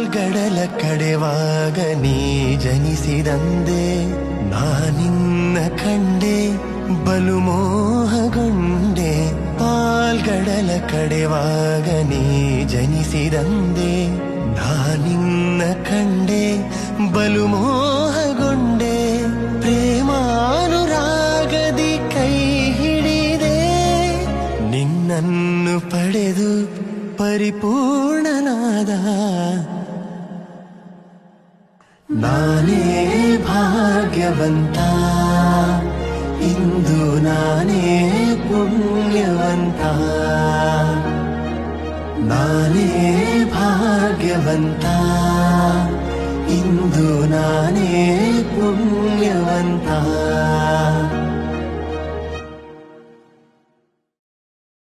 ಪಾಲ್ಗಡಲ ಕಡೆವಾಗ ನೀ ಜನಿಸಿದಂದೆ ನಾನಿನ್ನ ಕಂಡೆ ಬಲು ಮೋಹಗೊಂಡೆ ಪಾಲ್ಗಡಲ ಕಡೆವಾಗ ನೀ ಜನಿಸಿದಂದೆ ನಾನಿನ್ನ ಕಂಡೆ ಬಲು ಮೋಹಗೊಂಡೆ ಪ್ರೇಮಾನುರಾಗದಿ ಕೈ ಹಿಡಿದೆ ನಿನ್ನನ್ನು ಪಡೆದು ಪರಿಪೂರ್ಣನಾದ ನಾನೇ ಭಾಗ್ಯವಂತ ಇಂದು ನಾನೇ ಪುಣ್ಯವಂತ ನಾನೇ ಭಾಗ್ಯವಂತ ಇಂದು ನಾನೇ ಪುಣ್ಯವಂತ